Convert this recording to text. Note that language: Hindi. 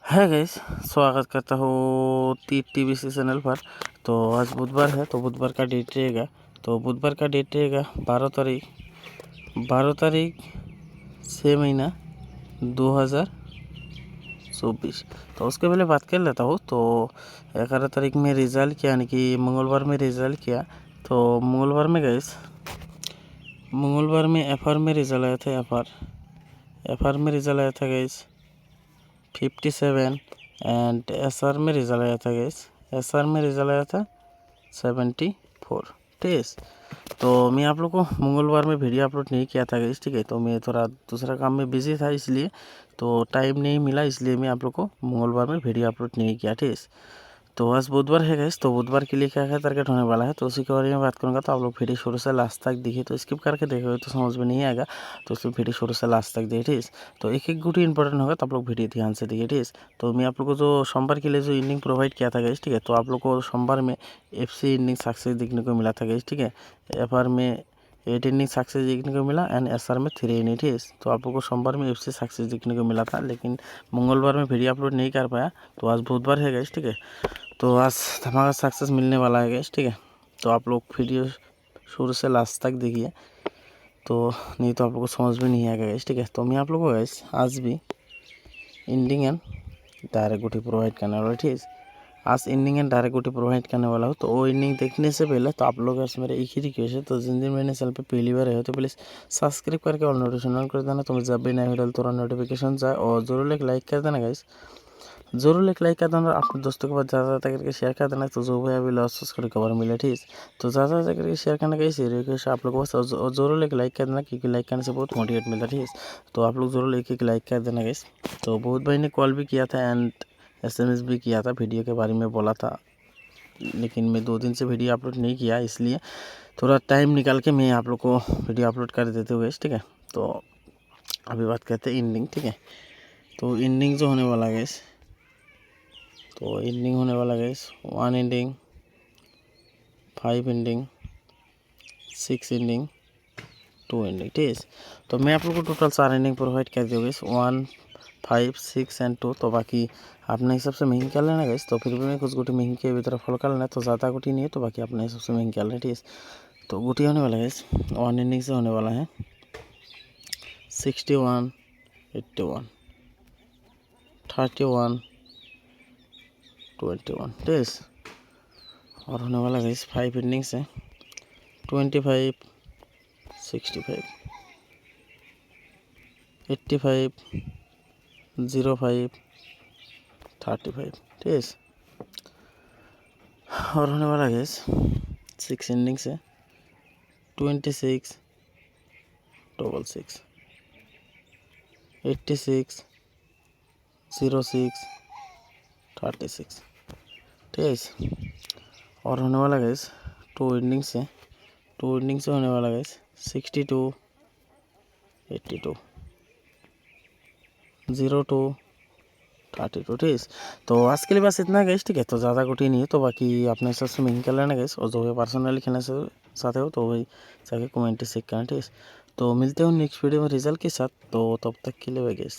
है गाइस, स्वागत करता हूँ टीबीसी चैनल पर। तो आज बुधवार है, तो बुधवार का डेट रहेगा। तो बुधवार का डेट रहेगा 12 तारीख 6 महीना 2024। तो उसके पहले बात कर लेता हूँ। तो 11 तारीख में रिज़ल्ट किया, यानी कि मंगलवार में रिज़ल्ट किया। तो मंगलवार में एफआर में रिज़ल्ट आया था। एफआर में रिज़ल्ट आया था गाइस 57 एंड एसआर में रिज़ल्ट आया था गाइस। एसआर में रिज़ल्ट आया था 74। ठीक है। तो मैं आप लोग को मंगलवार में वीडियो अपलोड नहीं किया था गाइस, ठीक है। तो मैं थोड़ा दूसरा काम में बिजी था, इसलिए तो टाइम नहीं मिला, इसलिए मैं आप लोग को मंगलवार में वीडियो अपलोड नहीं किया। ठीक है। तो आज बुधवार है गाइस, तो बुधवार के लिए क्या क्या टारगेट होने वाला है तो उसी के बारे में बात करूंगा। तो आप लोग वीडियो शुरू से लास्ट तक देखिए, तो स्किप करके देखोगे तो समझ में नहीं आएगा। तो उसमें वीडियो शुरू से लास्ट तक देखिए, ठीक है। तो एक एक गुटी इंपॉर्टेंट होगा, तो आप लोग वीडियो ध्यान से देखिए, ठीक है। तो मैं आप लोग को जो सोमवार के लिए जो इनिंग प्रोवाइड किया था गाइस, ठीक है। तो आप लोग को सोमवार में FC इनिंग सक्सेस देखने को मिला था गाइस, ठीक है। एफआर में 8 इनिंग सक्सेस देखने को मिला एंड एसआर में 3 इनिंग, ठीक है। तो आप लोग को सोमवार में FC सक्सेस देखने को मिला था, लेकिन मंगलवार में वीडियो अपलोड नहीं कर पाया। तो आज बुधवार है गाइस, ठीक है। तो आज धमाका सक्सेस मिलने वाला है गाइस, ठीक है। तो आप लोग वीडियो शुरू से लास्ट तक देखिए, तो नहीं तो आप लोग को समझ में नहीं आएगा गाइस, ठीक है। तो मैं आप लोगों को गाइस आज भी इंडिंग एंड डायरेक्ट गुटी प्रोवाइड करने वाला, ठीक है। आज इंडिंग एंड डायरेक्ट गुटी प्रोवाइड करने वाला हूँ। तो वो इंडिंग देखने से पहले तो आप लोग मेरा एक ही रिक्वेस्ट है, तो जिन दिन मैंने चैनल पे पहली बार है तो प्लीज़ सब्सक्राइब करके ऑल नोटिफिकेशन ऑन कर देना। तो मैं जब भी नया वीडियो तुरंत नोटिफिकेशन जाए, और ज़रूर एक लाइक कर देना गाइस, ज़रूर एक लाइक कर देना, अपने दोस्तों के पास ज़्यादा करके शेयर कर देना। तो जो भी अभी लॉस को रिकवर मिले, ठीक है। तो ज़्यादा करके शेयर करने का इसी रिक्वेस्ट आप लोगों को, और ज़रूर एक लाइक कर देना, क्योंकि लाइक करने से बहुत मोटिवेट मिलता है, ठीक है। तो आप लोग ज़रूर एक लाइक कर देना गाइस। तो बहुत भाई ने कॉल भी किया था एंड SMS भी किया था, वीडियो के बारे में बोला था, लेकिन मैं 2 दिन से वीडियो अपलोड नहीं किया, इसलिए थोड़ा टाइम निकाल के मैं आप लोग को वीडियो अपलोड कर देते हुए, ठीक है। तो अभी बात करते हैं इंडिंग, ठीक है। तो इंडिंग जो होने वाला है, तो इंडिंग होने वाला है 1 इंडिंग, 5 इंडिंग, 6 इंडिंग, 2 इंडिंग, ठीक है। तो मैं आप लोग को टोटल 4 इंडिंग प्रोवाइड कर दिया गाइस, 1, 5, 6 एंड 2। तो बाकी अपने हिसाब से महंगी कर लेना गाइस। तो फिर भी मैं कुछ गुटी महंगी के भीतर फॉलो कर लेना, तो ज़्यादा गुटी नहीं है, तो बाकी अपने हिसाब से महंगी कर लेना, ठीक है। तो गुटी होने वाला है 1 इंडिंग से होने वाला है 61, 81, 31, 21, ठीक है। और होने वाला है 5 इंडिंग से 25, 65, 85, 05, 35, ठीक है। और होने वाला है 6 इंडिंग से 26, 66, 86, 06, 36, ठीक है। और होने वाला है 2 इंडिंग से होने वाला है 62, 82, 02, 32, ठीक है। तो आज के लिए बस इतना गैस, ठीक है। तो ज़्यादा गुटी नहीं है, तो बाकी अपने हिसाब से महंगी कर लेना गैस, और जो भी पर्सनली खेलने से चाहते हो तो वही जाके कमेंट चेक करना, ठीक है। तो मिलते हो नेक्स्ट वीडियो में रिजल्ट के साथ, तो तब तक के लिए गैस।